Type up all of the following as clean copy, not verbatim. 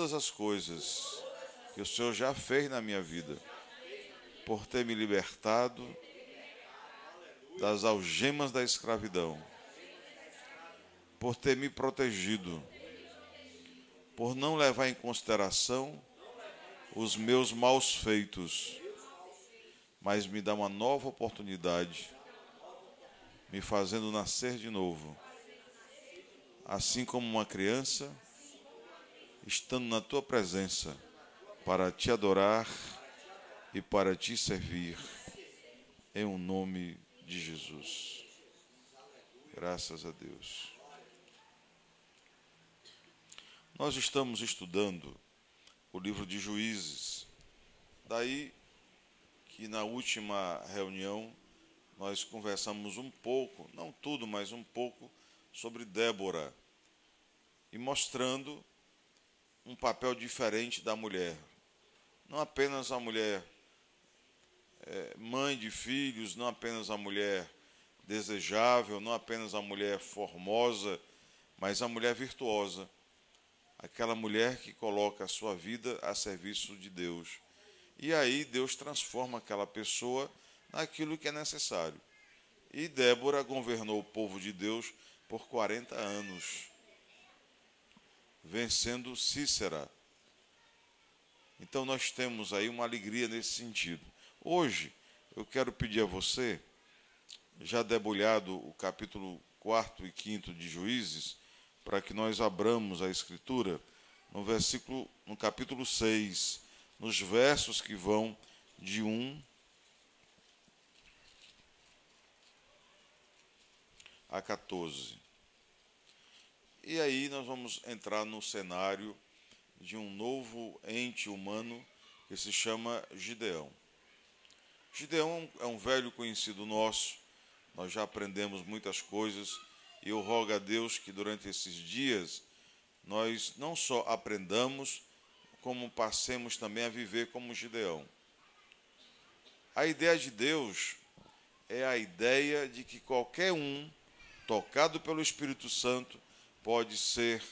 todas as coisas que o Senhor já fez na minha vida, por ter me libertado das algemas da escravidão, por ter me protegido, por não levar em consideração os meus maus feitos, mas me dá uma nova oportunidade, me fazendo nascer de novo, assim como uma criança, estando na tua presença, para te adorar e para te servir, em o nome de Jesus. Graças a Deus. Nós estamos estudando o livro de Juízes. Daí que na última reunião nós conversamos um pouco, não tudo, mas um pouco, sobre Débora, e mostrando um papel diferente da mulher. Não apenas a mulher mãe de filhos, não apenas a mulher desejável, não apenas a mulher formosa, mas a mulher virtuosa. Aquela mulher que coloca a sua vida a serviço de Deus. E aí Deus transforma aquela pessoa naquilo que é necessário. E Débora governou o povo de Deus por 40 anos, vencendo Sísera. Então nós temos aí uma alegria nesse sentido. Hoje eu quero pedir a você, já debulhado o capítulo 4 e 5 de Juízes, para que nós abramos a Escritura no capítulo 6, nos versos que vão de 1 a 14. E aí nós vamos entrar no cenário de um novo ente humano que se chama Gideão. Gideão é um velho conhecido nosso, nós já aprendemos muitas coisas, e eu rogo a Deus que durante esses dias nós não só aprendamos, como passemos também a viver como Gideão. A ideia de Deus é a ideia de que qualquer um, tocado pelo Espírito Santo, pode ser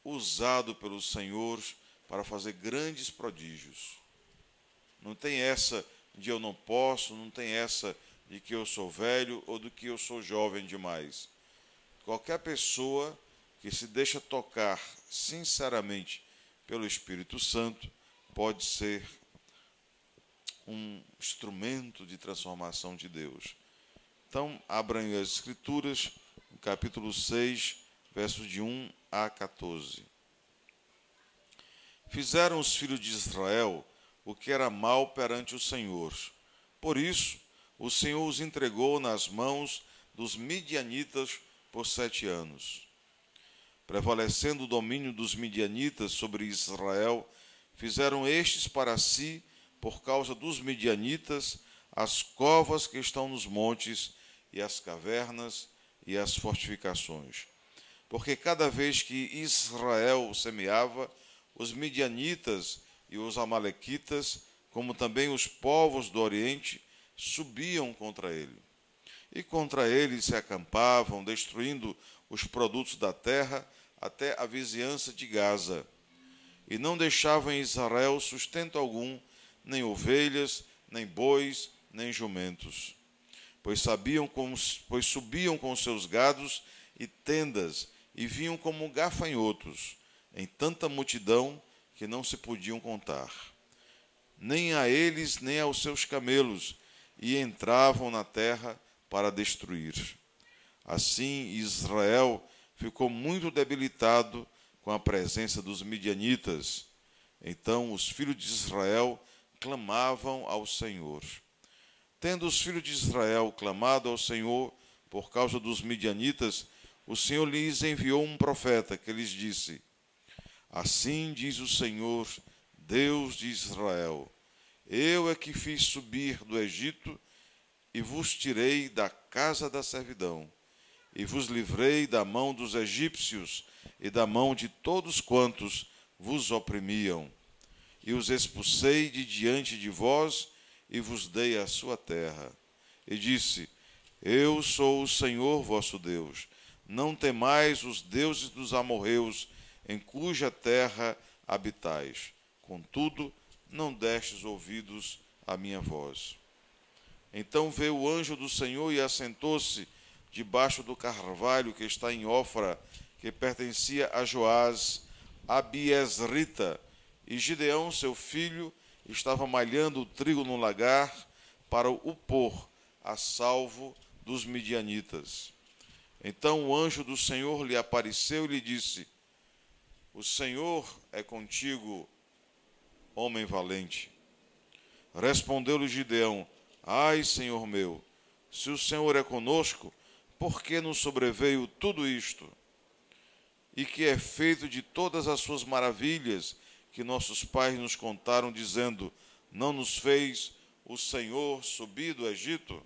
usado pelo Senhor para fazer grandes prodígios. Não tem essa de eu não posso, não tem essa de que eu sou velho ou de que eu sou jovem demais. Qualquer pessoa que se deixa tocar sinceramente pelo Espírito Santo pode ser um instrumento de transformação de Deus. Então, abram as Escrituras, no capítulo 6, versos de 1 a 14. Fizeram os filhos de Israel o que era mal perante o Senhor. Por isso, o Senhor os entregou nas mãos dos midianitas por 7 anos. Prevalecendo o domínio dos midianitas sobre Israel, fizeram estes para si, por causa dos midianitas, as covas que estão nos montes, e as cavernas, e as fortificações. Porque cada vez que Israel semeava, os midianitas e os amalequitas, como também os povos do Oriente, subiam contra ele. E contra ele se acampavam, destruindo os produtos da terra até a vizinhança de Gaza. E não deixavam em Israel sustento algum, nem ovelhas, nem bois, nem jumentos. Pois subiam com seus gados e tendas, e vinham como gafanhotos, em tanta multidão que não se podiam contar. Nem a eles, nem aos seus camelos, e entravam na terra para destruir. Assim, Israel ficou muito debilitado com a presença dos midianitas. Então os filhos de Israel clamavam ao Senhor. Tendo os filhos de Israel clamado ao Senhor por causa dos midianitas, o Senhor lhes enviou um profeta que lhes disse: Assim diz o Senhor, Deus de Israel: Eu é que fiz subir do Egito e vos tirei da casa da servidão, e vos livrei da mão dos egípcios e da mão de todos quantos vos oprimiam, e os expulsei de diante de vós e vos dei a sua terra. E disse: Eu sou o Senhor vosso Deus. Não temais os deuses dos amorreus, em cuja terra habitais. Contudo, não destes ouvidos à minha voz. Então veio o anjo do Senhor e assentou-se debaixo do carvalho que está em Ofra, que pertencia a Joás, Abiesrita, e Gideão, seu filho, estava malhando o trigo no lagar para o pôr a salvo dos midianitas. Então o anjo do Senhor lhe apareceu e lhe disse: o Senhor é contigo, homem valente. Respondeu-lhe Gideão: ai, Senhor meu, se o Senhor é conosco, por que nos sobreveio tudo isto? E que é feito de todas as suas maravilhas que nossos pais nos contaram, dizendo: não nos fez o Senhor subir do Egito?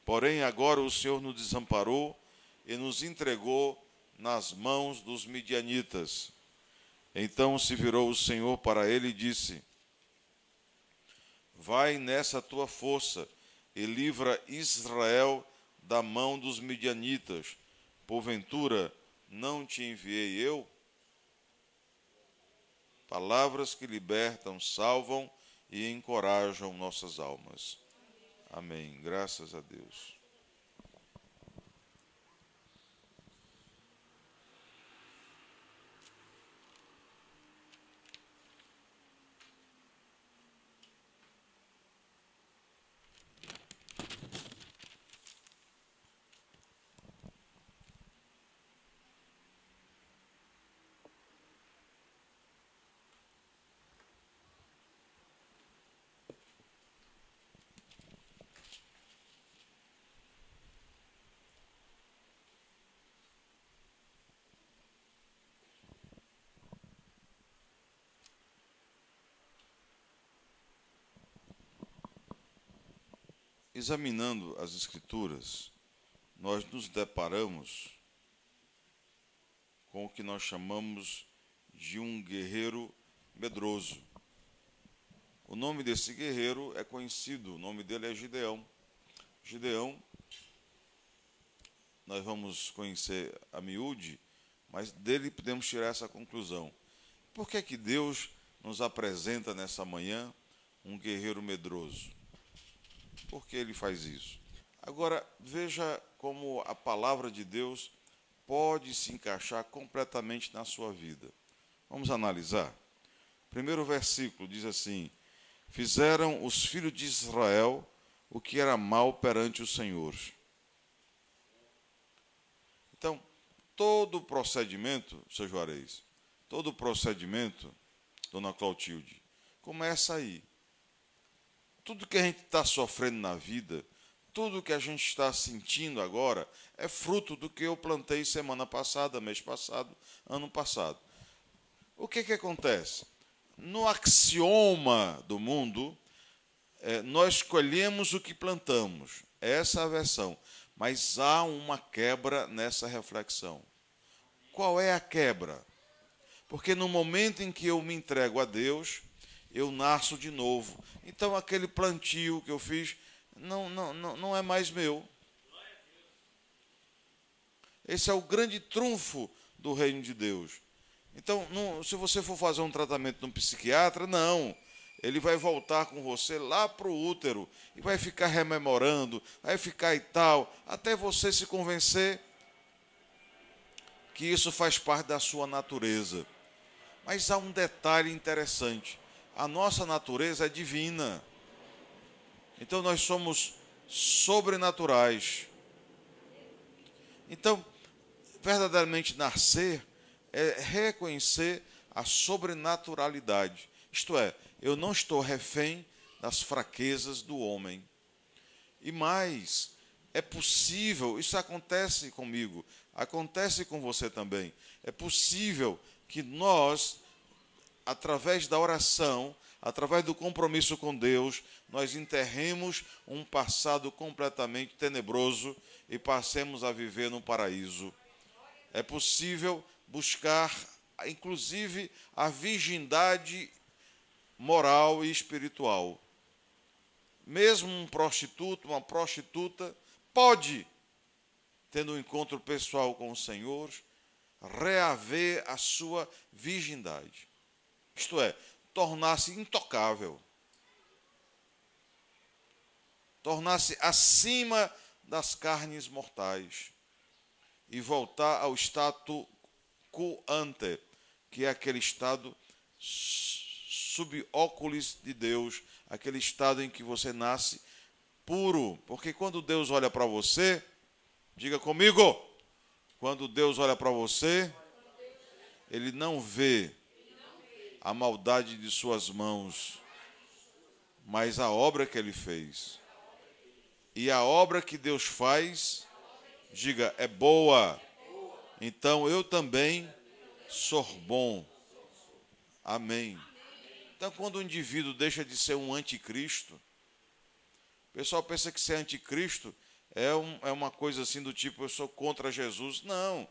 Porém, agora o Senhor nos desamparou e nos entregou nas mãos dos midianitas. Então se virou o Senhor para ele e disse: vai nessa tua força e livra Israel da mão dos midianitas. Porventura, não te enviei eu? Palavras que libertam, salvam e encorajam nossas almas. Amém. Graças a Deus. Examinando as Escrituras, nós nos deparamos com o que nós chamamos de um guerreiro medroso. O nome desse guerreiro é conhecido, o nome dele é Gideão. Gideão, nós vamos conhecer a miúde, mas dele podemos tirar essa conclusão. Por que que Deus nos apresenta nessa manhã um guerreiro medroso? Por que ele faz isso? Agora, veja como a palavra de Deus pode se encaixar completamente na sua vida. Vamos analisar. Primeiro versículo diz assim: fizeram os filhos de Israel o que era mal perante o Senhor. Então, todo o procedimento, seu Juarez, todo o procedimento, dona Clotilde, começa aí. Tudo que a gente está sofrendo na vida, tudo que a gente está sentindo agora, é fruto do que eu plantei semana passada, mês passado, ano passado. O que acontece? No axioma do mundo, nós colhemos o que plantamos. Essa é a versão. Mas há uma quebra nessa reflexão. Qual é a quebra? Porque no momento em que eu me entrego a Deus, eu nasço de novo. Então aquele plantio que eu fiz não é mais meu. Esse é o grande trunfo do reino de Deus. Então, se você for fazer um tratamento num psiquiatra, não. Ele vai voltar com você lá para o útero e vai ficar rememorando, vai ficar e tal, até você se convencer que isso faz parte da sua natureza. Mas há um detalhe interessante. A nossa natureza é divina. Então nós somos sobrenaturais. Então, verdadeiramente nascer é reconhecer a sobrenaturalidade. Isto é, eu não estou refém das fraquezas do homem. E mais, é possível, isso acontece comigo, acontece com você também. É possível que nós, através da oração, através do compromisso com Deus, nós enterremos um passado completamente tenebroso e passemos a viver no paraíso. É possível buscar, inclusive, a virgindade moral e espiritual. Mesmo um prostituto, uma prostituta, pode, tendo um encontro pessoal com o Senhor, reaver a sua virgindade. Isto é, tornar-se intocável. Tornar-se acima das carnes mortais. E voltar ao status quo ante, que é aquele estado sub óculos de Deus, aquele estado em que você nasce puro. Porque quando Deus olha para você, diga comigo, quando Deus olha para você, Ele não vê a maldade de suas mãos, mas a obra que Ele fez. E a obra que Deus faz, diga, é boa. Então eu também sou bom. Amém. Então, quando o indivíduo deixa de ser um anticristo, o pessoal pensa que ser anticristo é uma coisa assim do tipo, eu sou contra Jesus. Não.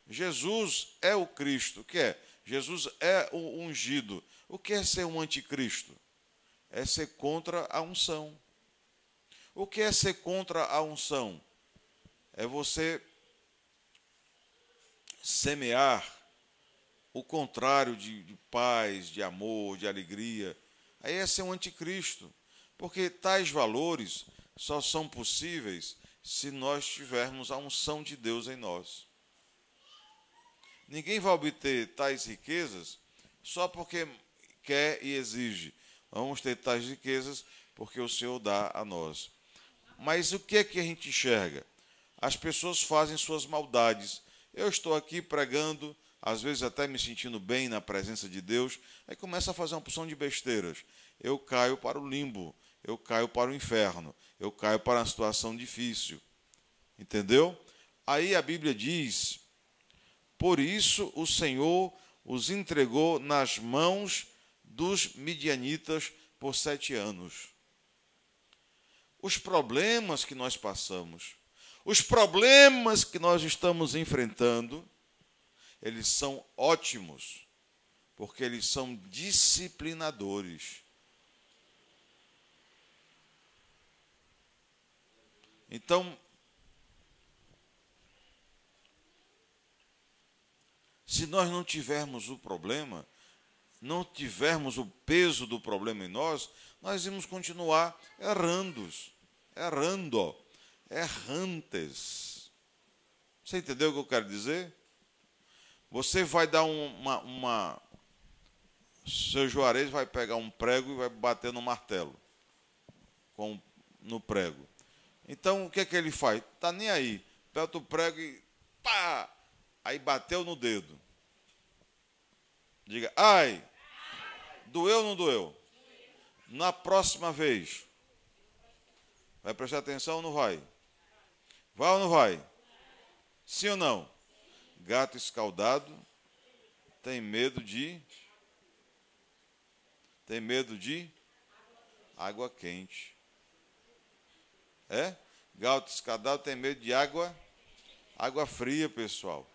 Jesus é o Cristo. O que é? Jesus é o ungido. O que é ser um anticristo? É ser contra a unção. O que é ser contra a unção? É você semear o contrário de paz, de amor, de alegria. Aí é ser um anticristo. Porque tais valores só são possíveis se nós tivermos a unção de Deus em nós. Ninguém vai obter tais riquezas só porque quer e exige. Vamos ter tais riquezas porque o Senhor dá a nós. Mas o que é que a gente enxerga? As pessoas fazem suas maldades. Eu estou aqui pregando, às vezes até me sentindo bem na presença de Deus, aí começa a fazer uma porção de besteiras. Eu caio para o limbo, eu caio para o inferno, eu caio para uma situação difícil. Entendeu? Aí a Bíblia diz, por isso o Senhor os entregou nas mãos dos midianitas por 7 anos. Os problemas que nós passamos, os problemas que nós estamos enfrentando, eles são ótimos, porque eles são disciplinadores. Então, se nós não tivermos o problema, não tivermos o peso do problema em nós, nós vamos continuar errantes. Você entendeu o que eu quero dizer? Você vai dar seu Juarez vai pegar um prego e vai bater no martelo, no prego. Então, o que é que ele faz? Está nem aí. Pega o prego e pá! Aí bateu no dedo. Diga, ai, doeu ou não doeu? Na próxima vez, vai prestar atenção ou não vai? Vai ou não vai? Sim ou não? Gato escaldado tem medo de água quente. É? Gato escaldado tem medo de água fria, pessoal.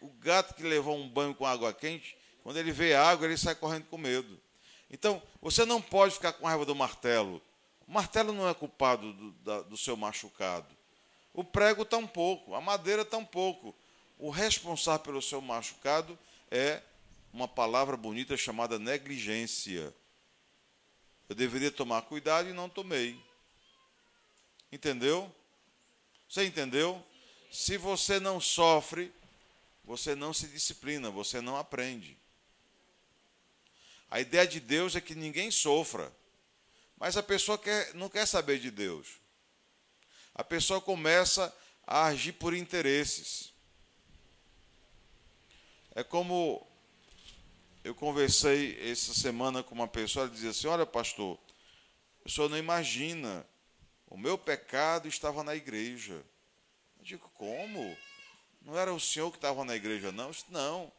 O gato que levou um banho com água quente, quando ele vê a água, ele sai correndo com medo. Então, você não pode ficar com raiva do martelo. O martelo não é culpado do seu machucado. O prego tampouco, a madeira tampouco. O responsável pelo seu machucado é uma palavra bonita chamada negligência. Eu deveria tomar cuidado e não tomei. Entendeu? Você entendeu? Se você não sofre, você não se disciplina, você não aprende. A ideia de Deus é que ninguém sofra. Mas a pessoa não quer saber de Deus. A pessoa começa a agir por interesses. É como eu conversei essa semana com uma pessoa, ela dizia assim, olha pastor, o senhor não imagina, o meu pecado estava na igreja. Eu digo, como? Não era o senhor que estava na igreja, não? Eu disse, não.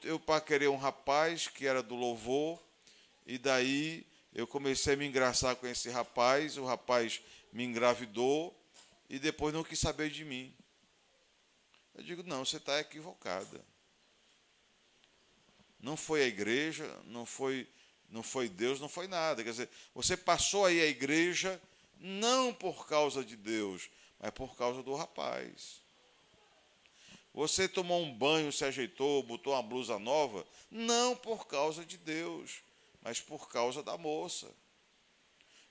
Eu paquerei um rapaz que era do louvor, e daí eu comecei a me engraçar com esse rapaz, o rapaz me engravidou, e depois não quis saber de mim. Eu digo, não, você está equivocada. Não foi a igreja, não foi Deus, não foi nada. Quer dizer, você passou aí a igreja não por causa de Deus, mas por causa do rapaz. Você tomou um banho, se ajeitou, botou uma blusa nova, não por causa de Deus, mas por causa da moça.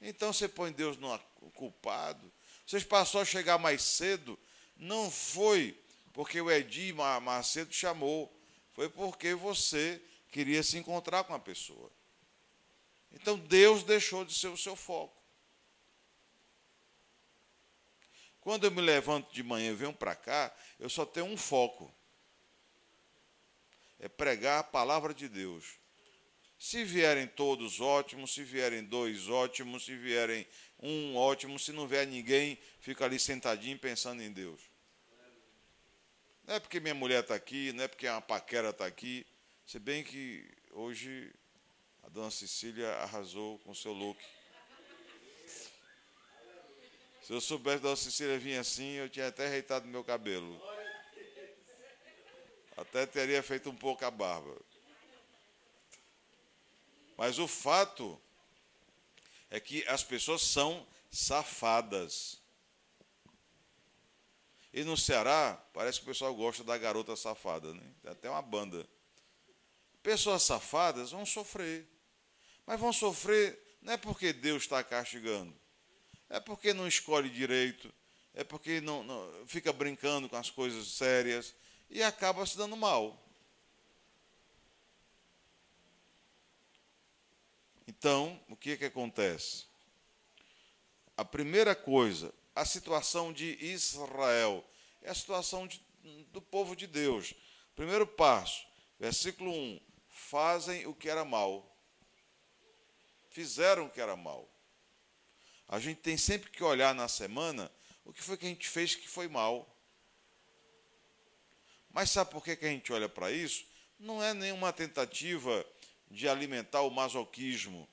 Então você põe Deus no culpado. Vocês passou a chegar mais cedo, não foi porque o Edir Macedo chamou, foi porque você queria se encontrar com a pessoa. Então Deus deixou de ser o seu foco. Quando eu me levanto de manhã e venho para cá, eu só tenho um foco. É pregar a palavra de Deus. Se vierem todos, ótimo. Se vierem dois, ótimo. Se vierem um, ótimo. Se não vier ninguém, fica ali sentadinho pensando em Deus. Não é porque minha mulher está aqui, não é porque uma paquera está aqui. Se bem que hoje a dona Cecília arrasou com o seu look. Se eu soubesse que a dona Cecília vinha assim, eu tinha até ajeitado meu cabelo. Até teria feito um pouco a barba. Mas o fato é que as pessoas são safadas. E no Ceará, parece que o pessoal gosta da garota safada, né? Tem até uma banda. Pessoas safadas vão sofrer. Mas vão sofrer não é porque Deus está castigando. É porque não escolhe direito. É porque não fica brincando com as coisas sérias. E acaba se dando mal. Então, o que acontece? A primeira coisa, a situação de Israel, é a situação do povo de Deus. Primeiro passo, versículo 1, fazem o que era mal. Fizeram o que era mal. A gente tem sempre que olhar na semana o que foi que a gente fez que foi mal. Mas sabe por que a gente olha para isso? Não é nenhuma tentativa de alimentar o masoquismo.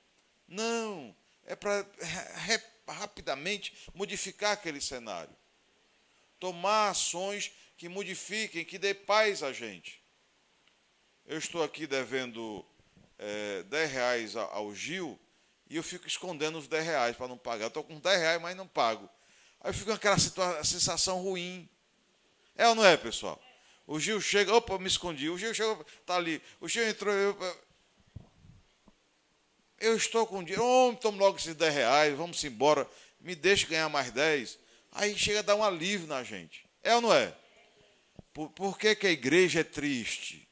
Não, é para rapidamente modificar aquele cenário. Tomar ações que modifiquem, que dê paz a gente. Eu estou aqui devendo R$10 ao Gil e eu fico escondendo os R$10 para não pagar. Estou com R$10, mas não pago. Aí eu fico com aquela sensação ruim. É ou não é, pessoal? O Gil chega, opa, eu me escondi. O Gil chegou, está ali. O Gil entrou, eu estou com dinheiro, toma logo esses R$10, vamos embora, me deixe ganhar mais 10. Aí chega a dar um alívio na gente. É ou não é? Por que a igreja é triste?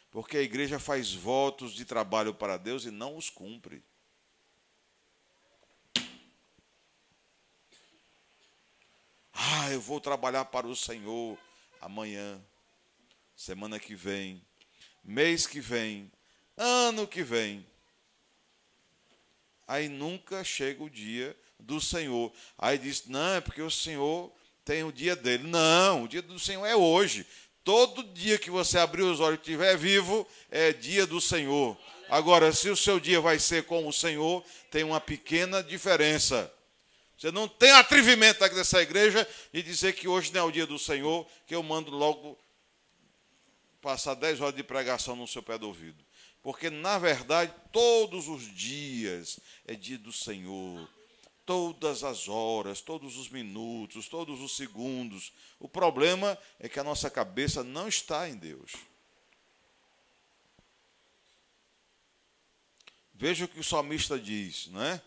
Porque a igreja faz votos de trabalho para Deus e não os cumpre. Eu vou trabalhar para o Senhor amanhã, semana que vem, mês que vem, ano que vem. Aí nunca chega o dia do Senhor. Aí diz, não, é porque o Senhor tem o dia dele. Não, o dia do Senhor é hoje. Todo dia que você abrir os olhos e estiver vivo, é dia do Senhor. Agora, se o seu dia vai ser com o Senhor, tem uma pequena diferença. Você não tem atrevimento aqui dessa igreja de dizer que hoje não é o dia do Senhor, que eu mando logo passar 10 horas de pregação no seu pé do ouvido. Porque, na verdade, todos os dias é dia do Senhor. Todas as horas, todos os minutos, todos os segundos. O problema é que a nossa cabeça não está em Deus. Veja o que o salmista diz, não é?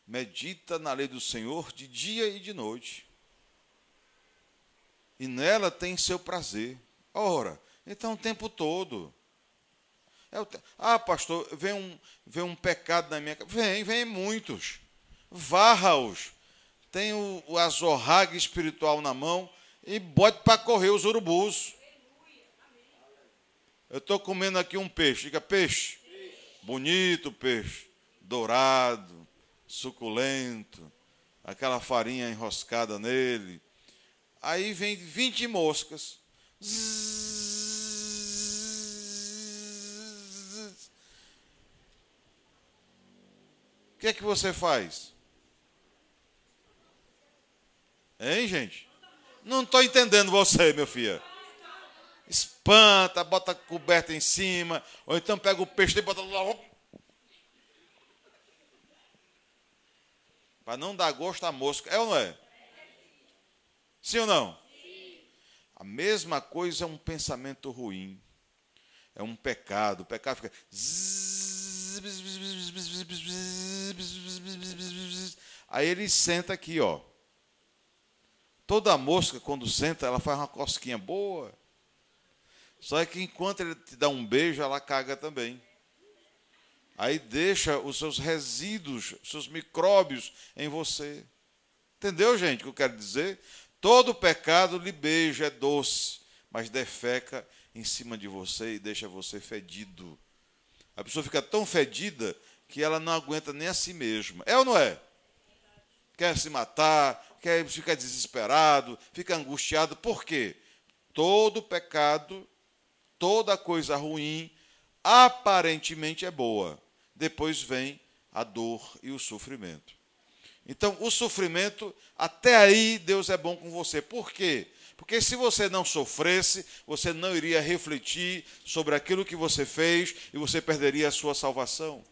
Medita na lei do Senhor de dia e de noite. E nela tem seu prazer. Ora, então o tempo todo. Pastor, vem um pecado na minha casa. Vem muitos. Varra-os. Tem o azorrague espiritual na mão e bote para correr os urubus. Eu estou comendo aqui um peixe. Diga peixe. Bonito peixe. Dourado, suculento. Aquela farinha enroscada nele. Aí vem 20 moscas. O que é que você faz? Hein, gente? Não estou entendendo você, meu filho. Espanta, bota a coberta em cima, ou então pega o peixe e bota lá. Para não dar gosto à mosca. É ou não é? Sim ou não? Sim. A mesma coisa é um pensamento ruim. É um pecado. O pecado fica... Aí ele senta aqui, ó. Toda mosca, quando senta, ela faz uma cosquinha boa. Só que enquanto ele te dá um beijo, ela caga também. Aí deixa os seus resíduos, os seus micróbios em você. Entendeu, gente, o que eu quero dizer? Todo pecado lhe beija, é doce, mas defeca em cima de você e deixa você fedido. A pessoa fica tão fedida que ela não aguenta nem a si mesma. É ou não é? Quer se matar, quer ficar desesperado, fica angustiado. Por quê? Todo pecado, toda coisa ruim, aparentemente é boa. Depois vem a dor e o sofrimento. Então, o sofrimento, até aí, Deus é bom com você. Por quê? Porque se você não sofresse, você não iria refletir sobre aquilo que você fez e você perderia a sua salvação.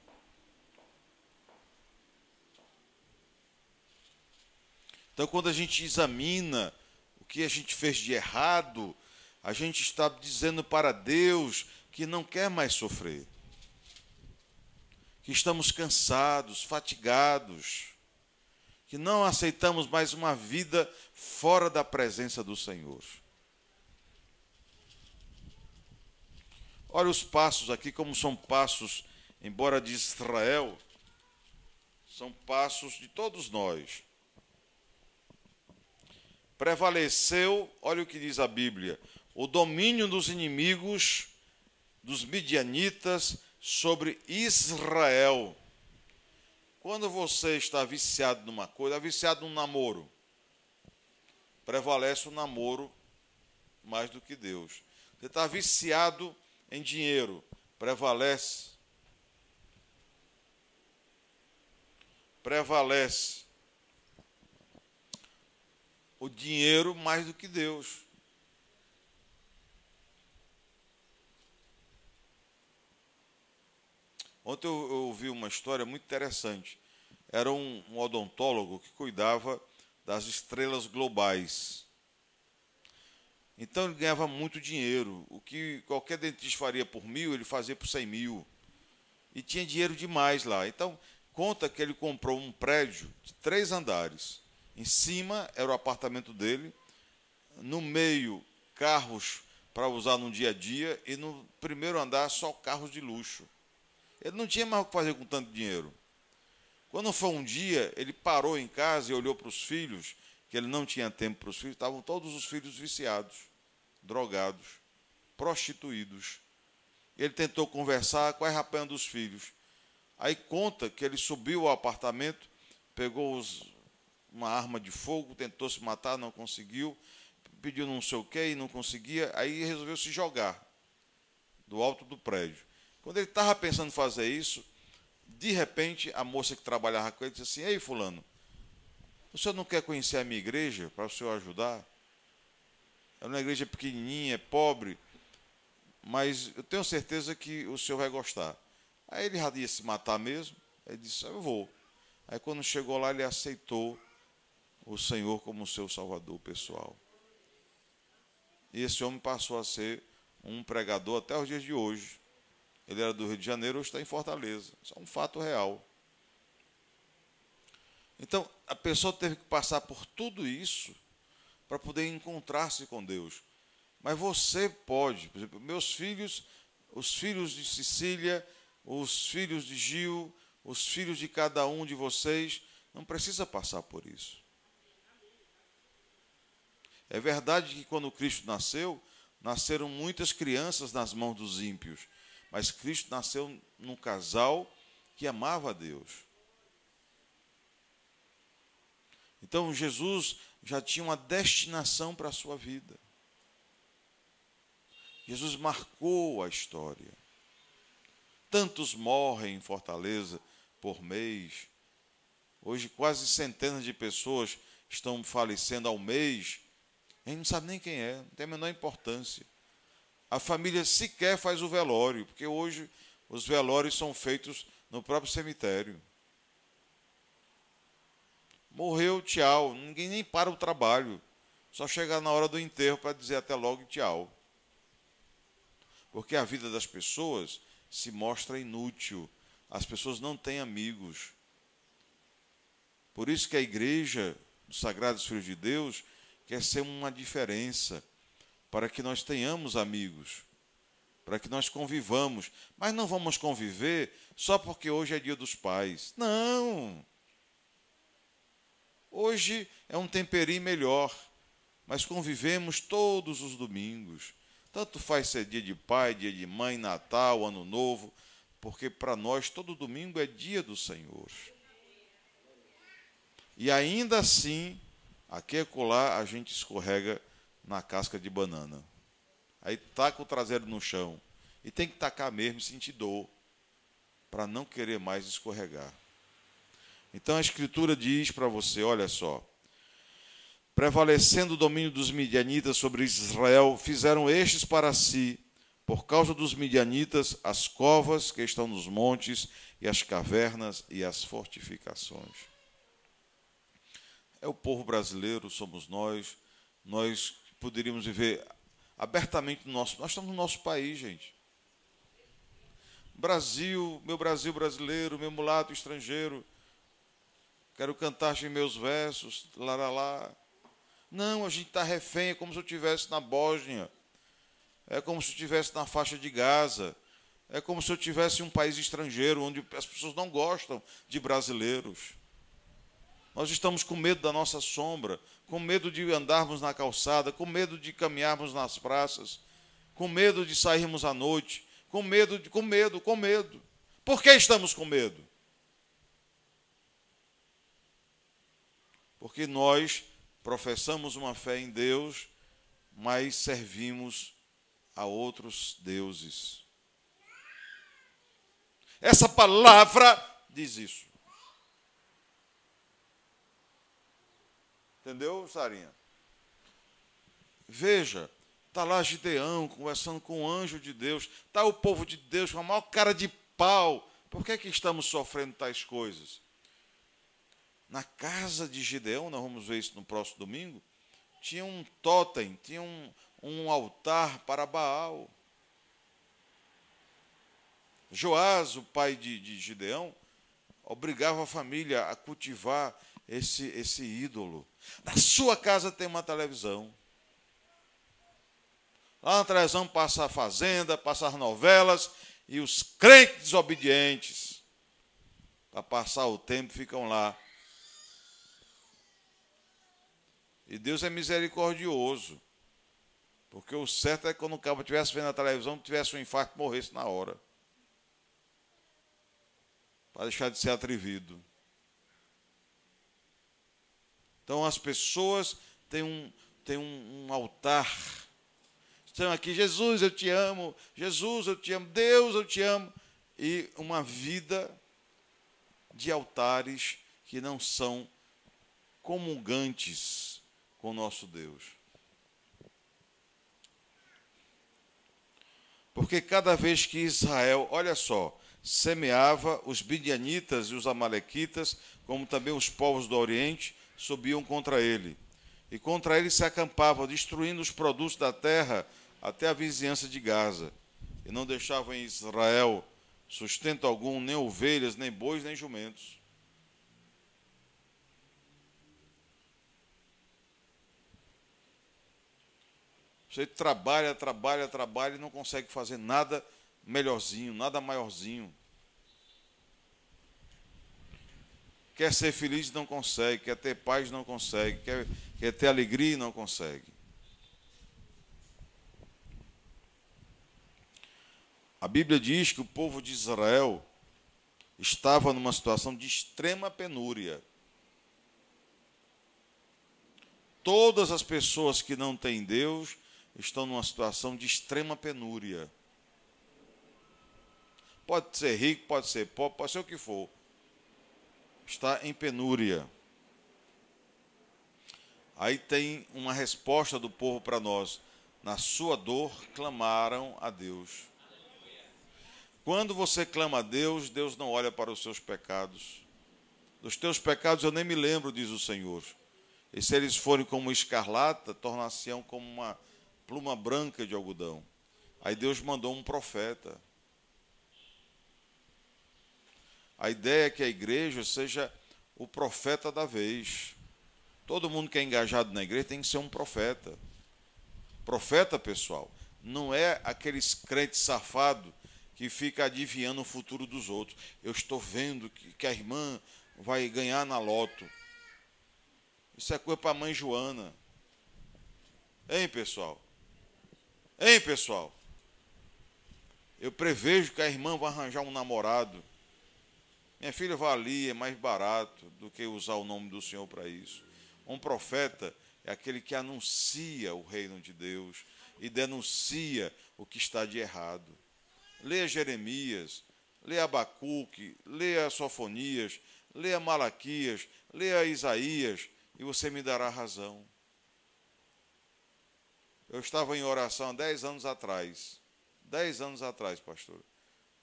Então, quando a gente examina o que a gente fez de errado, a gente está dizendo para Deus que não quer mais sofrer. Que estamos cansados, fatigados, que não aceitamos mais uma vida fora da presença do Senhor. Olha os passos aqui, como são passos, embora de Israel, são passos de todos nós. Prevaleceu, olha o que diz a Bíblia, o domínio dos inimigos, dos midianitas, sobre Israel. Quando você está viciado numa coisa, viciado num namoro, prevalece o namoro mais do que Deus. Você está viciado em dinheiro, prevalece o dinheiro mais do que Deus. Ontem eu ouvi uma história muito interessante. Era um odontólogo que cuidava das estrelas globais. Então ele ganhava muito dinheiro. O que qualquer dentista faria por 1.000, ele fazia por 100.000. E tinha dinheiro demais lá. Então, conta que ele comprou um prédio de 3 andares. Em cima era o apartamento dele. No meio, carros para usar no dia a dia. E no primeiro andar, só carros de luxo. Ele não tinha mais o que fazer com tanto dinheiro. Quando foi um dia, ele parou em casa e olhou para os filhos, que ele não tinha tempo para os filhos, estavam todos os filhos viciados, drogados, prostituídos. Ele tentou conversar, quase rapando os filhos. Aí conta que ele subiu ao apartamento, pegou uma arma de fogo, tentou se matar, não conseguiu, pediu não sei o quê e não conseguia, aí resolveu se jogar do alto do prédio. Quando ele estava pensando em fazer isso, de repente, a moça que trabalhava com ele disse assim: ei, fulano, o senhor não quer conhecer a minha igreja para o senhor ajudar? É uma igreja pequenininha, é pobre, mas eu tenho certeza que o senhor vai gostar. Aí ele já ia se matar mesmo, ele disse: eu vou. Aí quando chegou lá, ele aceitou o Senhor como seu salvador pessoal. E esse homem passou a ser um pregador até os dias de hoje. Ele era do Rio de Janeiro, hoje está em Fortaleza. Isso é um fato real. Então, a pessoa teve que passar por tudo isso para poder encontrar-se com Deus. Mas você pode, por exemplo, meus filhos, os filhos de Cecília, os filhos de Gil, os filhos de cada um de vocês, não precisa passar por isso. É verdade que quando Cristo nasceu, nasceram muitas crianças nas mãos dos ímpios. Mas Cristo nasceu num casal que amava a Deus. Então Jesus já tinha uma destinação para a sua vida. Jesus marcou a história. Tantos morrem em Fortaleza por mês. Hoje quase centenas de pessoas estão falecendo ao mês. A gente não sabe nem quem é, não tem a menor importância. A família sequer faz o velório, porque hoje os velórios são feitos no próprio cemitério. Morreu, tchau, ninguém nem para o trabalho. só chegar na hora do enterro para dizer até logo e tchau. Porque a vida das pessoas se mostra inútil. As pessoas não têm amigos. Por isso que a igreja dos Sagrados Filhos de Deus quer ser uma diferença, para que nós tenhamos amigos, para que nós convivamos. Mas não vamos conviver só porque hoje é dia dos pais. Não! Hoje é um temperinho melhor, mas convivemos todos os domingos. Tanto faz ser dia de pai, dia de mãe, Natal, Ano Novo, porque para nós todo domingo é dia do Senhor. E ainda assim, aqui e acolá, a gente escorrega na casca de banana. Aí taca o traseiro no chão. E tem que tacar mesmo e sentir dor, para não querer mais escorregar. Então a Escritura diz para você, olha só: prevalecendo o domínio dos midianitas sobre Israel, fizeram estes para si, por causa dos midianitas, as covas que estão nos montes, e as cavernas e as fortificações. É o povo brasileiro, somos nós poderíamos viver abertamente no nosso... Nós estamos no nosso país, gente. Brasil, meu Brasil brasileiro, meu mulato estrangeiro, quero cantar em meus versos, lá. Não, a gente está refém, é como se eu estivesse na Bósnia, é como se eu estivesse na faixa de Gaza, é como se eu estivesse em um país estrangeiro, onde as pessoas não gostam de brasileiros. Nós estamos com medo da nossa sombra, com medo de andarmos na calçada, com medo de caminharmos nas praças, com medo de sairmos à noite, com medo. Por que estamos com medo? Porque nós professamos uma fé em Deus, mas servimos a outros deuses. Essa palavra diz isso. Entendeu, Sarinha? Veja, está lá Gideão conversando com o anjo de Deus, está o povo de Deus com a maior cara de pau. Por que é que estamos sofrendo tais coisas? Na casa de Gideão, nós vamos ver isso no próximo domingo, tinha um totem, tinha um altar para Baal. Joás, o pai de Gideão, obrigava a família a cultivar esse ídolo. Na sua casa tem uma televisão. Lá na televisão passa a Fazenda, passa as novelas, e os crentes desobedientes, para passar o tempo, ficam lá. E Deus é misericordioso, porque o certo é que quando o cabo estivesse vendo a televisão, tivesse um infarto, morresse na hora, para deixar de ser atrevido. Então as pessoas têm um altar. Estão aqui, Jesus, eu te amo, Jesus, eu te amo, Deus, eu te amo. E uma vida de altares que não são comungantes com o nosso Deus. Porque cada vez que Israel, olha só, semeava, os midianitas e os amalequitas, como também os povos do Oriente, subiam contra ele. E contra ele se acampavam, destruindo os produtos da terra até a vizinhança de Gaza. E não deixavam em Israel sustento algum, nem ovelhas, nem bois, nem jumentos. Você trabalha e não consegue fazer nada melhorzinho, nada maiorzinho. Quer ser feliz, não consegue. Quer ter paz, não consegue. Quer ter alegria e não consegue. A Bíblia diz que o povo de Israel estava numa situação de extrema penúria. Todas as pessoas que não têm Deus estão numa situação de extrema penúria. Pode ser rico, pode ser pobre, pode ser o que for. Está em penúria. Aí tem uma resposta do povo para nós. Na sua dor, clamaram a Deus. Quando você clama a Deus, Deus não olha para os seus pecados. Dos teus pecados eu nem me lembro, diz o Senhor. E se eles forem como escarlata, tornar-se-ão como uma pluma branca de algodão. Aí Deus mandou um profeta. A ideia é que a igreja seja o profeta da vez. Todo mundo que é engajado na igreja tem que ser um profeta. Profeta, pessoal, não é aqueles crentes safados que fica adivinhando o futuro dos outros. Eu estou vendo que a irmã vai ganhar na loto. Isso é coisa para a mãe Joana. Hein, pessoal? Hein, pessoal? Eu prevejo que a irmã vai arranjar um namorado. Minha filha vai ali, é mais barato do que usar o nome do Senhor para isso. Um profeta é aquele que anuncia o reino de Deus e denuncia o que está de errado. Leia Jeremias, leia Abacuque, leia Sofonias, leia Malaquias, leia Isaías, e você me dará razão. Eu estava em oração há 10 anos atrás. 10 anos atrás, pastor.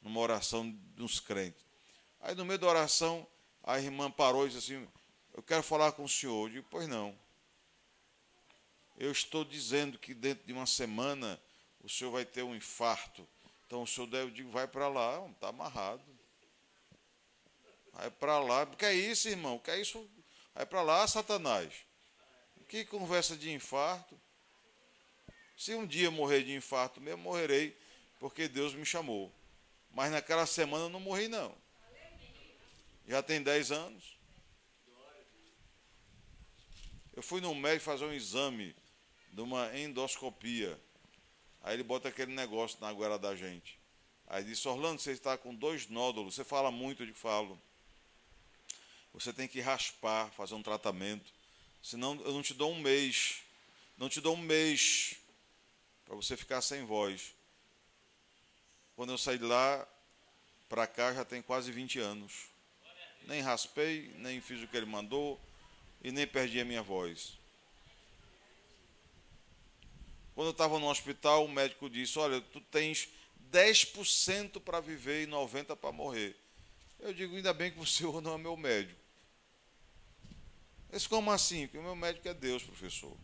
Numa oração dos crentes. Aí no meio da oração, a irmã parou e disse assim, eu quero falar com o senhor. Eu digo, pois não. Eu estou dizendo que dentro de uma semana o senhor vai ter um infarto. Então o senhor deve, eu digo, vai para lá, está amarrado. Vai para lá. O que é isso, irmão? O que é isso? Vai para lá, Satanás. Que conversa de infarto? Se um dia eu morrer de infarto mesmo, morrerei, porque Deus me chamou. Mas naquela semana eu não morri, não. Já tem 10 anos. Eu fui no médico fazer um exame de uma endoscopia. Aí ele bota aquele negócio na goela da gente. Aí disse, Orlando, você está com 2 nódulos. Você fala muito, eu falo. Você tem que raspar, fazer um tratamento. Senão eu não te dou um mês. Não te dou um mês para você ficar sem voz. Quando eu saí de lá para cá já tem quase 20 anos. Nem raspei, nem fiz o que ele mandou e nem perdi a minha voz. Quando eu estava no hospital, o médico disse, olha, tu tens 10% para viver e 90% para morrer. Eu digo, ainda bem que o senhor não é meu médico. Mas como assim? Porque o meu médico é Deus, professor.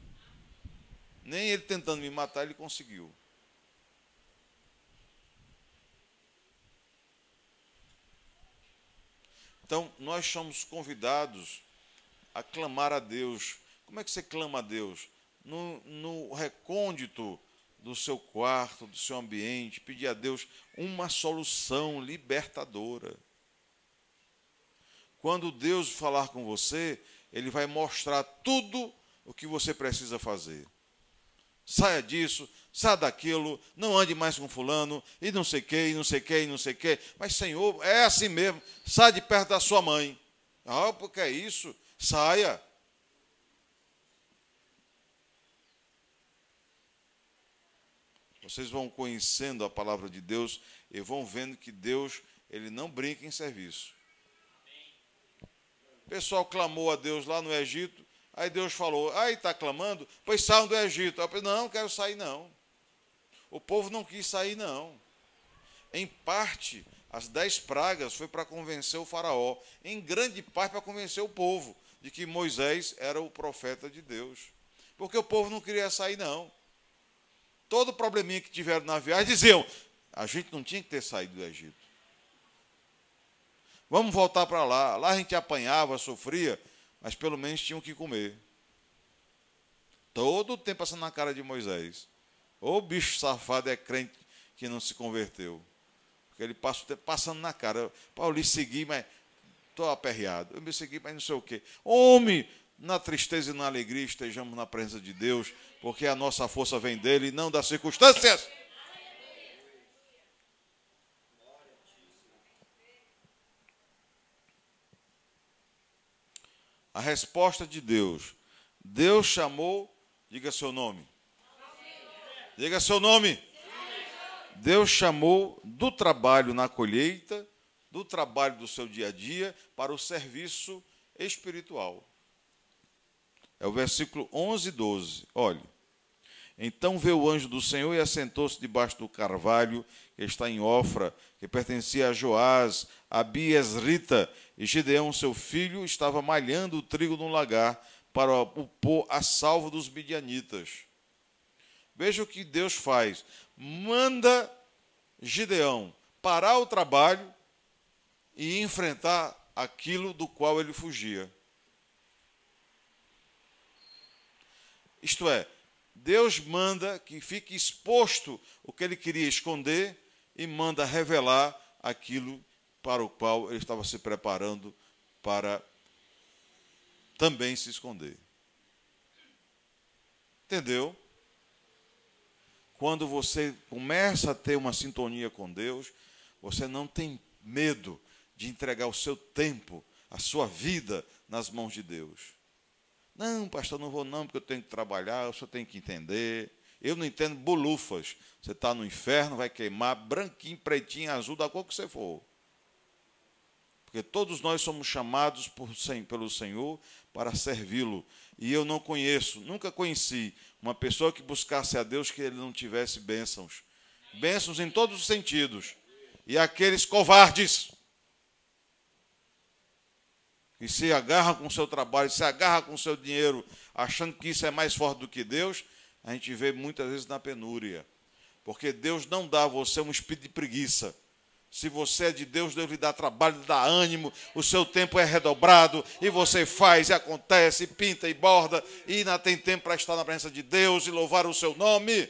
Nem ele tentando me matar, ele conseguiu. Então, nós somos convidados a clamar a Deus. Como é que você clama a Deus? No recôndito do seu quarto, do seu ambiente, pedir a Deus uma solução libertadora. Quando Deus falar com você, Ele vai mostrar tudo o que você precisa fazer. Saia disso, saia daquilo, não ande mais com fulano, e não sei o que, e não sei o que, e não sei o que. Mas, Senhor, é assim mesmo, sai de perto da sua mãe. Ah, porque é isso? Saia. Vocês vão conhecendo a palavra de Deus e vão vendo que Deus, Ele não brinca em serviço. O pessoal clamou a Deus lá no Egito, aí Deus falou, está clamando? Pois saiam do Egito. Eu falei, não quero sair não. O povo não quis sair não. Em parte, as 10 pragas foi para convencer o faraó, em grande parte para convencer o povo de que Moisés era o profeta de Deus. Porque o povo não queria sair não. Todo probleminha que tiveram na viagem diziam, a gente não tinha que ter saído do Egito. Vamos voltar para lá. Lá a gente apanhava, sofria, mas pelo menos tinham que comer. Todo o tempo passando na cara de Moisés. Ô bicho safado é crente que não se converteu. Porque ele passa o tempo passando na cara. Paulo, lhe segui, mas estou aperreado. Eu me segui, mas não sei o quê. Homem, na tristeza e na alegria estejamos na presença de Deus, porque a nossa força vem dele e não das circunstâncias. A resposta de Deus. Deus chamou, diga seu nome. Diga seu nome. Deus chamou do trabalho na colheita, do trabalho do seu dia a dia, para o serviço espiritual. É o versículo 11 e 12. Olhe. Então veio o anjo do Senhor e assentou-se debaixo do carvalho, que está em Ofra, que pertencia a Joás, a Biesrita, e Gideão, seu filho, estava malhando o trigo num lagar, para o pôr a salvo dos midianitas. Veja o que Deus faz. Manda Gideão parar o trabalho e enfrentar aquilo do qual ele fugia. Isto é, Deus manda que fique exposto o que ele queria esconder e manda revelar aquilo para o qual ele estava se preparando para também se esconder. Entendeu? Quando você começa a ter uma sintonia com Deus, você não tem medo de entregar o seu tempo, a sua vida nas mãos de Deus. Não, pastor, não vou não, porque eu tenho que trabalhar, eu só tenho que entender. Eu não entendo bolufas. Você está no inferno, vai queimar, branquinho, pretinho, azul, da cor que você for. Porque todos nós somos chamados pelo Senhor para servi-lo. E eu não conheço, nunca conheci uma pessoa que buscasse a Deus que ele não tivesse bênçãos. Bênçãos em todos os sentidos. E aqueles covardes que se agarram com o seu trabalho, se agarram com o seu dinheiro, achando que isso é mais forte do que Deus, a gente vê muitas vezes na penúria. Porque Deus não dá a você um espírito de preguiça. Se você é de Deus, Deus lhe dá trabalho, lhe dá ânimo, o seu tempo é redobrado, e você faz, e acontece, e pinta, e borda, e ainda tem tempo para estar na presença de Deus e louvar o seu nome.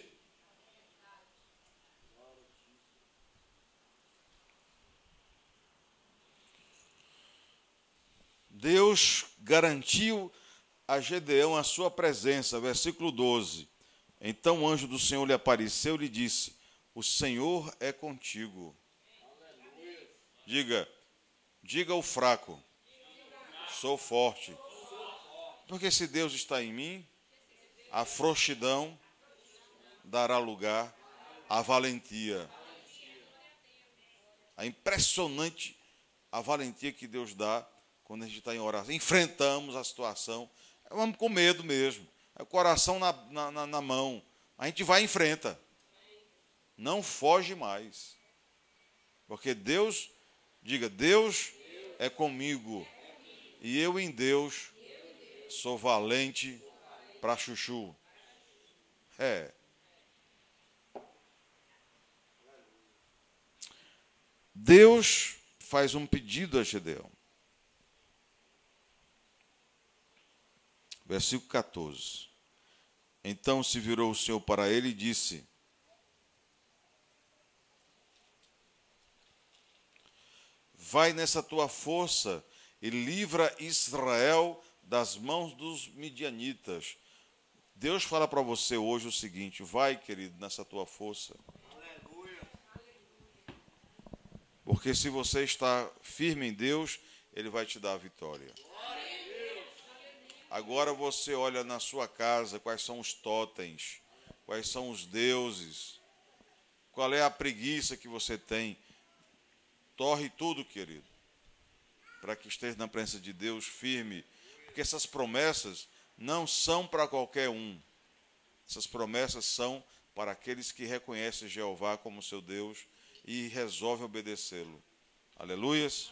Deus garantiu a Gedeão a sua presença, versículo 12. Então o anjo do Senhor lhe apareceu e lhe disse: o Senhor é contigo. Diga ao fraco, sou forte. Porque se Deus está em mim, a frouxidão dará lugar à valentia. É impressionante a valentia que Deus dá quando a gente está em oração. Enfrentamos a situação, vamos com medo mesmo. É o coração na mão. A gente vai e enfrenta. Não foge mais. Porque Deus... Diga, Deus é comigo, e eu em Deus sou valente para chuchu. Deus faz um pedido a Gedeão. Versículo 14. Então se virou o Senhor para ele e disse: vai nessa tua força e livra Israel das mãos dos midianitas. Deus fala para você hoje o seguinte: vai, querido, nessa tua força. Porque se você está firme em Deus, Ele vai te dar a vitória. Agora você olha na sua casa quais são os totens, quais são os deuses, qual é a preguiça que você tem. Torre tudo, querido, para que esteja na presença de Deus firme, porque essas promessas não são para qualquer um. Essas promessas são para aqueles que reconhecem Jeová como seu Deus e resolvem obedecê-lo. Aleluias.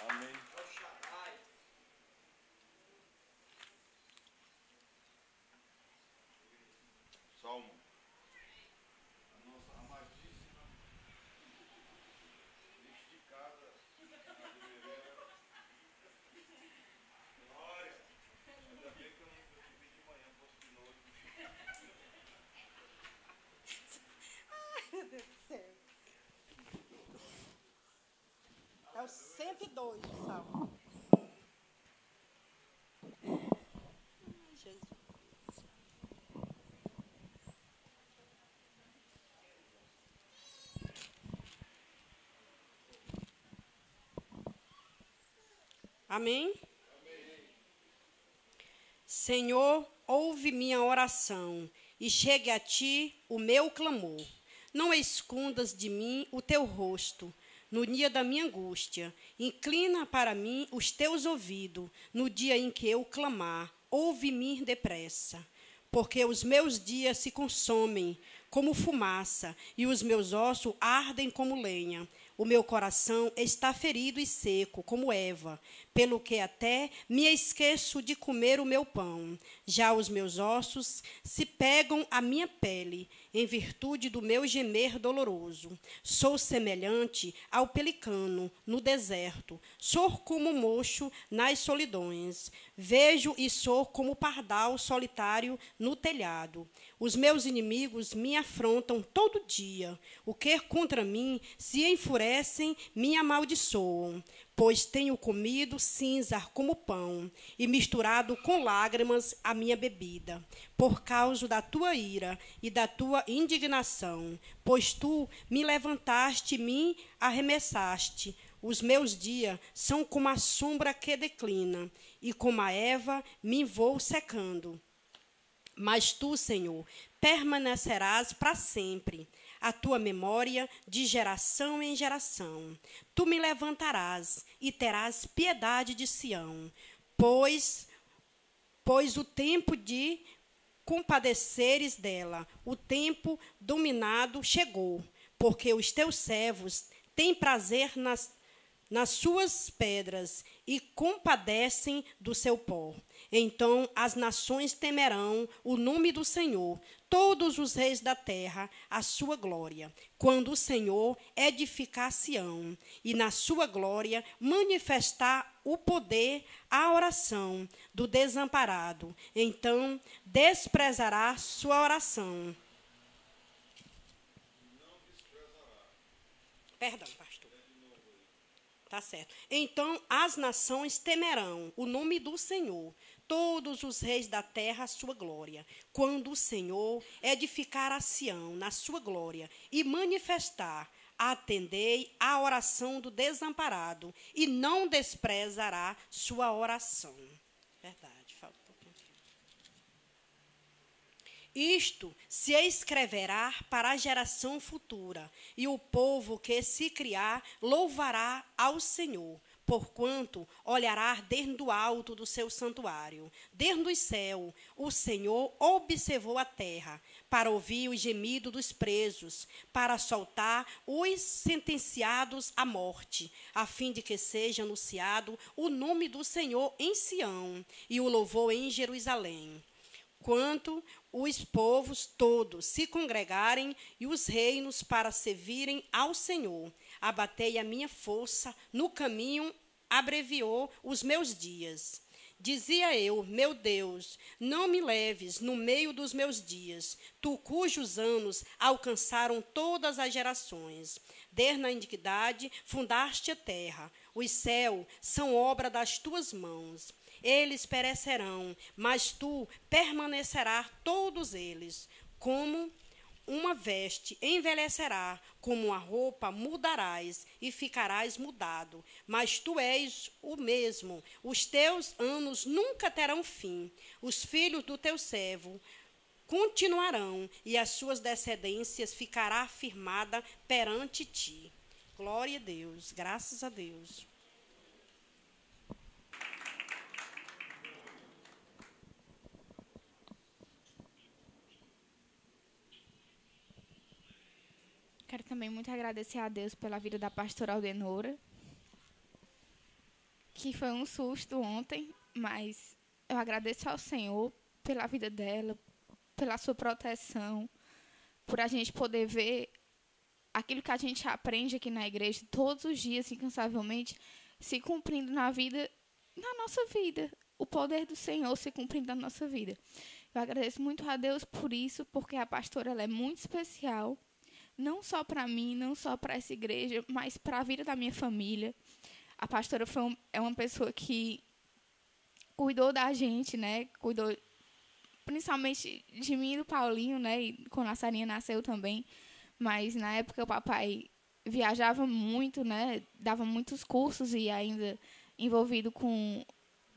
Amém. Salmo. A nossa amadíssima, esticada, glória. Ainda bem que eu não vi de manhã, fosse de noite. Ai, meu Deus do céu. É o 102 do Salmo. Ai, Jesus. Amém? Senhor, ouve minha oração e chegue a ti o meu clamor. Não escondas de mim o teu rosto no dia da minha angústia. Inclina para mim os teus ouvidos no dia em que eu clamar. Ouve-me depressa, porque os meus dias se consomem como fumaça e os meus ossos ardem como lenha. O meu coração está ferido e seco, como Eva, pelo que até me esqueço de comer o meu pão. Já os meus ossos se pegam à minha pele, em virtude do meu gemer doloroso. Sou semelhante ao pelicano no deserto, sou como o mocho nas solidões. Vejo e sou como o pardal solitário no telhado. Os meus inimigos me afrontam todo dia. O que contra mim se enfurecem, me amaldiçoam. Pois tenho comido cinza como pão, e misturado com lágrimas a minha bebida, por causa da tua ira e da tua indignação. Pois tu me levantaste e me arremessaste. Os meus dias são como a sombra que declina, e como a erva me vou secando. Mas tu, Senhor, permanecerás para sempre, a tua memória de geração em geração. Tu me levantarás e terás piedade de Sião, pois o tempo de compadeceres dela, o tempo dominado chegou, porque os teus servos têm prazer nas suas pedras e compadecem do seu pó. Então as nações temerão o nome do Senhor, todos os reis da terra a sua glória. Quando o Senhor edificar Sião e na sua glória manifestar o poder, a oração do desamparado, então desprezará sua oração. Perdão, pastor. Tá certo. Então as nações temerão o nome do Senhor, todos os reis da terra a sua glória. Quando o Senhor edificar a Sião na sua glória e manifestar, atendei à oração do desamparado e não desprezará sua oração. Verdade, falta um pouquinho aqui. Isto se escreverá para a geração futura, e o povo que se criar louvará ao Senhor, porquanto olhará desde o alto do seu santuário. Desde o céu, o Senhor observou a terra, para ouvir o gemido dos presos, para soltar os sentenciados à morte, a fim de que seja anunciado o nome do Senhor em Sião, e o louvor em Jerusalém. Quanto os povos todos se congregarem e os reinos para servirem ao Senhor. Abatei a minha força, no caminho abreviou os meus dias. Dizia eu, meu Deus, não me leves no meio dos meus dias, tu cujos anos alcançaram todas as gerações. Desde a iniquidade fundaste a terra, os céus são obra das tuas mãos. Eles perecerão, mas tu permanecerás todos eles. Como uma veste envelhecerá, como uma roupa mudarás e ficarás mudado. Mas tu és o mesmo, os teus anos nunca terão fim. Os filhos do teu servo continuarão, e as suas descendências ficará firmada perante ti. Glória a Deus, graças a Deus. Quero também muito agradecer a Deus pela vida da pastora Aldenora, que foi um susto ontem, mas eu agradeço ao Senhor pela vida dela, pela sua proteção, por a gente poder ver aquilo que a gente aprende aqui na igreja todos os dias, incansavelmente, se cumprindo na nossa vida, o poder do Senhor se cumprindo na nossa vida. Eu agradeço muito a Deus por isso, porque a pastora ela é muito especial, não só para mim, não só para essa igreja, mas para a vida da minha família. A pastora é uma pessoa que cuidou da gente, né? Cuidou principalmente de mim e do Paulinho, né? E quando a Sarinha nasceu também. Mas na época o papai viajava muito, né? Dava muitos cursos e ainda envolvido com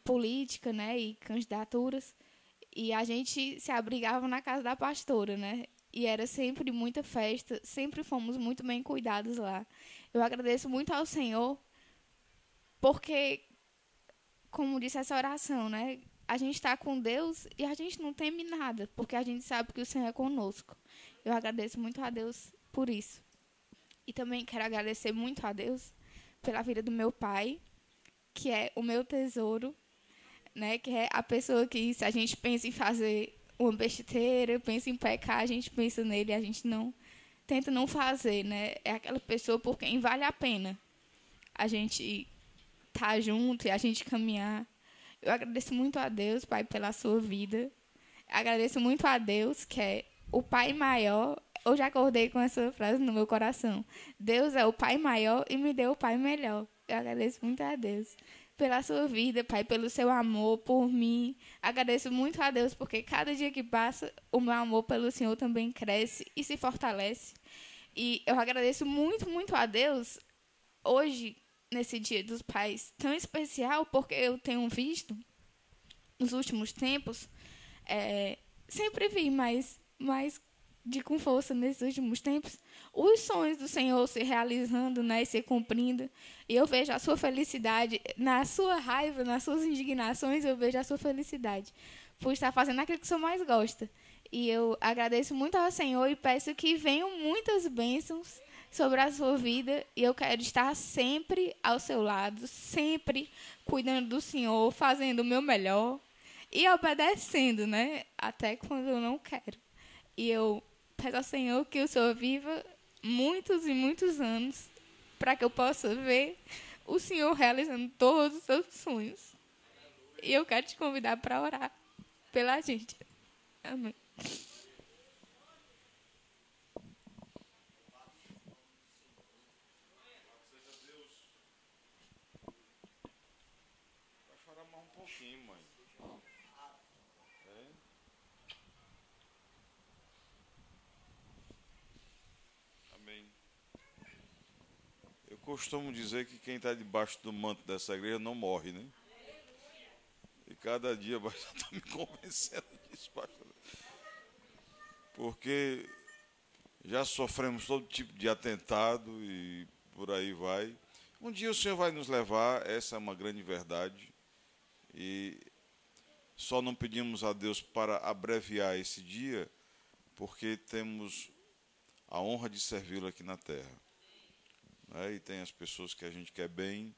política, né? E candidaturas. E a gente se abrigava na casa da pastora, né? E era sempre muita festa, sempre fomos muito bem cuidados lá. Eu agradeço muito ao Senhor, porque, como disse essa oração, né? A gente está com Deus e a gente não teme nada, porque a gente sabe que o Senhor é conosco. Eu agradeço muito a Deus por isso. E também quero agradecer muito a Deus pela vida do meu pai, que é o meu tesouro, né? Que é a pessoa que, se a gente pensa em fazer uma besteira, pensa em pecar, a gente pensa nele, a gente não tenta não fazer, né? É aquela pessoa por quem vale a pena a gente estar junto e a gente caminhar. Eu agradeço muito a Deus, Pai, pela sua vida. Agradeço muito a Deus, que é o Pai maior. Eu já acordei com essa frase no meu coração. Deus é o Pai maior e me deu o Pai melhor. Eu agradeço muito a Deus pela sua vida, Pai, pelo seu amor por mim. Agradeço muito a Deus, porque cada dia que passa, o meu amor pelo Senhor também cresce e se fortalece. E eu agradeço muito, muito a Deus hoje, nesse Dia dos Pais tão especial, porque eu tenho visto, nos últimos tempos, sempre vi mais com força nesses últimos tempos, os sonhos do Senhor se realizando, né, e se cumprindo. E eu vejo a sua felicidade, na sua raiva, nas suas indignações, eu vejo a sua felicidade por estar fazendo aquilo que o Senhor mais gosta. E eu agradeço muito ao Senhor e peço que venham muitas bênçãos sobre a sua vida. E eu quero estar sempre ao seu lado, sempre cuidando do Senhor, fazendo o meu melhor e obedecendo, né, até quando eu não quero. E eu peço ao Senhor que o Senhor viva muitos e muitos anos para que eu possa ver o Senhor realizando todos os seus sonhos. E eu quero te convidar para orar pela gente. Amém. Vai chorar mais um pouquinho, mãe. Amém. Eu costumo dizer que quem está debaixo do manto dessa igreja não morre, né? E cada dia você está me convencendo disso, pastor. Porque já sofremos todo tipo de atentado e por aí vai. Um dia o Senhor vai nos levar, essa é uma grande verdade. E só não pedimos a Deus para abreviar esse dia, porque temos a honra de servi-lo aqui na terra. E tem as pessoas que a gente quer bem,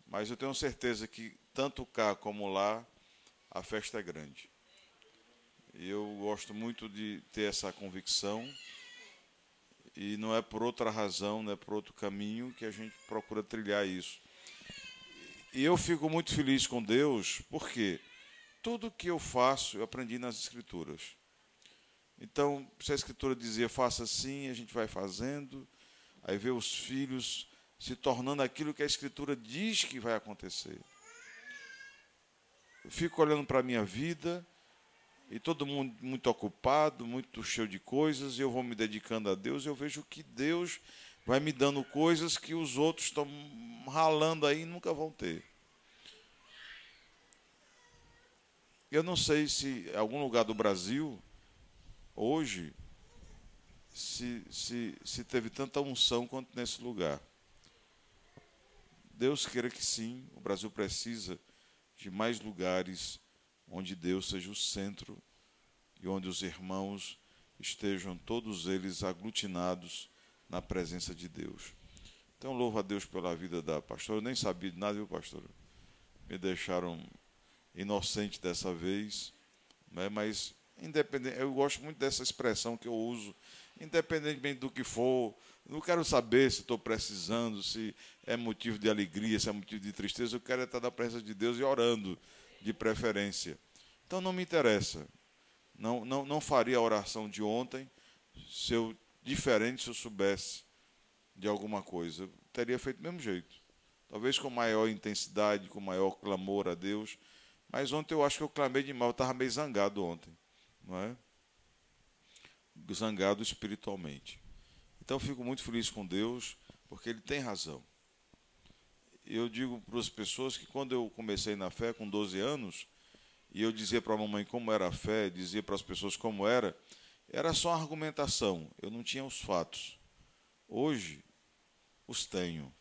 mas eu tenho certeza que tanto cá como lá a festa é grande. E eu gosto muito de ter essa convicção, e não é por outra razão, não é por outro caminho que a gente procura trilhar isso. E eu fico muito feliz com Deus, porque tudo que eu faço eu aprendi nas Escrituras. Então, se a Escritura dizia faça assim, a gente vai fazendo, aí vê os filhos se tornando aquilo que a Escritura diz que vai acontecer. Eu fico olhando para a minha vida, e todo mundo muito ocupado, muito cheio de coisas, e eu vou me dedicando a Deus, e eu vejo que Deus vai me dando coisas que os outros estão ralando aí e nunca vão ter. Eu não sei se em algum lugar do Brasil, hoje, se teve tanta unção quanto nesse lugar. Deus queira que sim, o Brasil precisa de mais lugares onde Deus seja o centro e onde os irmãos estejam todos eles aglutinados na presença de Deus. Então, louvo a Deus pela vida da pastora. Eu nem sabia de nada, viu, pastora? Me deixaram inocente dessa vez, né? Mas independente, eu gosto muito dessa expressão que eu uso, independentemente do que for. Não quero saber se estou precisando, se é motivo de alegria, se é motivo de tristeza. Eu quero estar na presença de Deus e orando, de preferência. Então não me interessa. Não faria a oração de ontem diferente se eu soubesse de alguma coisa. Eu teria feito do mesmo jeito. Talvez com maior intensidade, com maior clamor a Deus. Mas ontem eu acho que eu clamei demais. Eu estava meio zangado ontem, não é? Zangado espiritualmente. Então, eu fico muito feliz com Deus, porque Ele tem razão. Eu digo para as pessoas que quando eu comecei na fé, com 12 anos, e eu dizia para a mamãe como era a fé, dizia para as pessoas como era só argumentação, eu não tinha os fatos. Hoje, os tenho.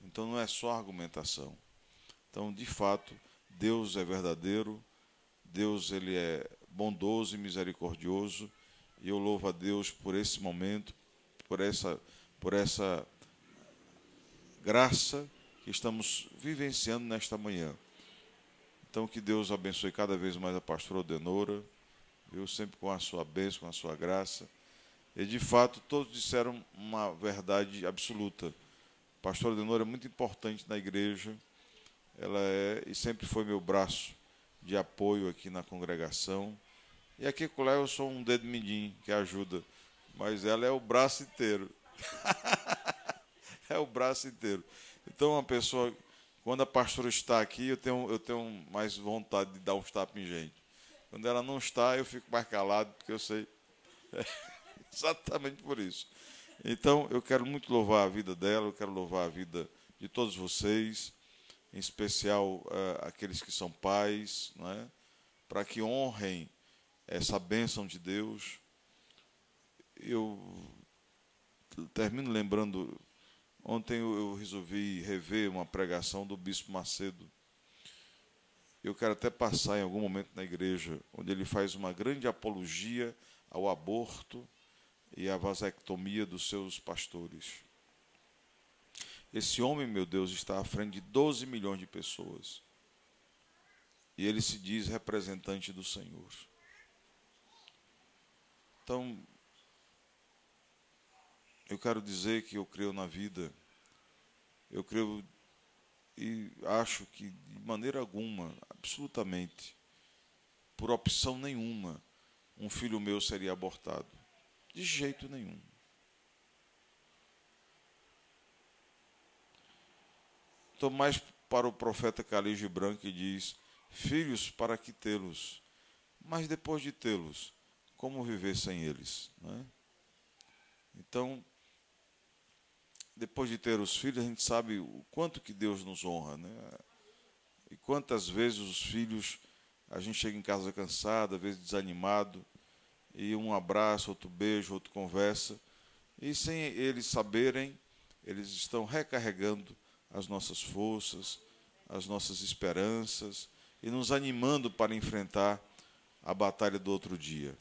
Então, não é só argumentação. Então, de fato, Deus é verdadeiro, Deus ele é bondoso e misericordioso, e eu louvo a Deus por esse momento, por essa por essa graça que estamos vivenciando nesta manhã. Então, que Deus abençoe cada vez mais a pastora Odenora, viu, sempre com a sua bênção, com a sua graça. E, de fato, todos disseram uma verdade absoluta. A pastora Odenora é muito importante na igreja, ela é e sempre foi meu braço de apoio aqui na congregação. E aqui com lá eu sou um dedo mindinho que ajuda, mas ela é o braço inteiro. É o braço inteiro. Então, uma pessoa, quando a pastora está aqui, eu tenho mais vontade de dar uns tapas em gente. Quando ela não está, eu fico mais calado, porque eu sei. É exatamente por isso. Então, eu quero muito louvar a vida dela, eu quero louvar a vida de todos vocês, em especial aqueles que são pais, não é? Para que honrem essa bênção de Deus. Eu termino lembrando, ontem eu resolvi rever uma pregação do Bispo Macedo. Eu quero até passar em algum momento na igreja, onde ele faz uma grande apologia ao aborto e à vasectomia dos seus pastores. Esse homem, meu Deus, está à frente de 12 milhões de pessoas. E ele se diz representante do Senhor. Então, eu quero dizer que eu creio na vida. Eu creio e acho que, de maneira alguma, absolutamente, por opção nenhuma, um filho meu seria abortado. De jeito nenhum. Estou mais para o profeta Khalil Gibran, que diz: filhos para que tê-los, mas depois de tê-los, como viver sem eles? Não é? Então, depois de ter os filhos, a gente sabe o quanto que Deus nos honra, né? E quantas vezes os filhos, a gente chega em casa cansado, às vezes desanimado, e um abraço, outro beijo, outra conversa, e sem eles saberem, eles estão recarregando as nossas forças, as nossas esperanças, e nos animando para enfrentar a batalha do outro dia.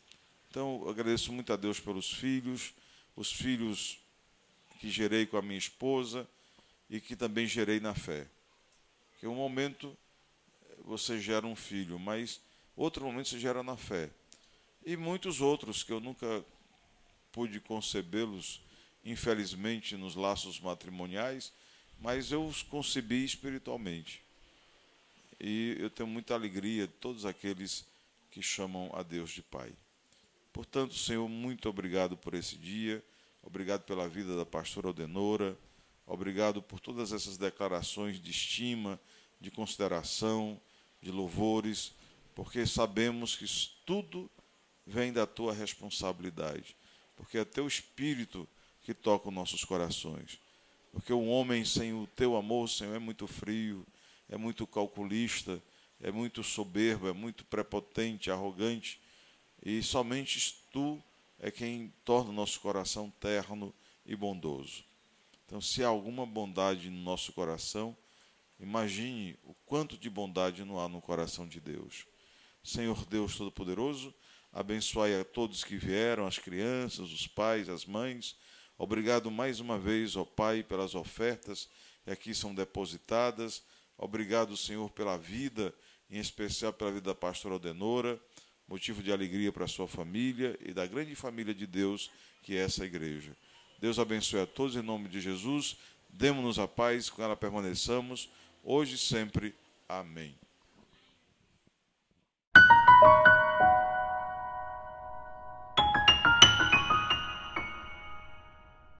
Então, eu agradeço muito a Deus pelos filhos, os filhos que gerei com a minha esposa e que também gerei na fé. Porque um momento você gera um filho, mas outro momento você gera na fé. E muitos outros que eu nunca pude concebê-los, infelizmente, nos laços matrimoniais, mas eu os concebi espiritualmente. E eu tenho muita alegria de todos aqueles que chamam a Deus de Pai. Portanto, Senhor, muito obrigado por esse dia, obrigado pela vida da pastora Odenora, obrigado por todas essas declarações de estima, de consideração, de louvores, porque sabemos que tudo vem da tua responsabilidade, porque é teu Espírito que toca os nossos corações. Porque o homem sem o teu amor, Senhor, é muito frio, é muito calculista, é muito soberbo, é muito prepotente, arrogante, e somente tu é quem torna o nosso coração terno e bondoso. Então, se há alguma bondade no nosso coração, imagine o quanto de bondade não há no coração de Deus. Senhor Deus Todo-Poderoso, abençoai a todos que vieram, as crianças, os pais, as mães. Obrigado mais uma vez, ó Pai, pelas ofertas que aqui são depositadas. Obrigado, Senhor, pela vida, em especial pela vida da pastora Odenora, motivo de alegria para a sua família e da grande família de Deus que é essa igreja. Deus abençoe a todos em nome de Jesus. Demos-nos a paz, com ela permaneçamos, hoje e sempre. Amém.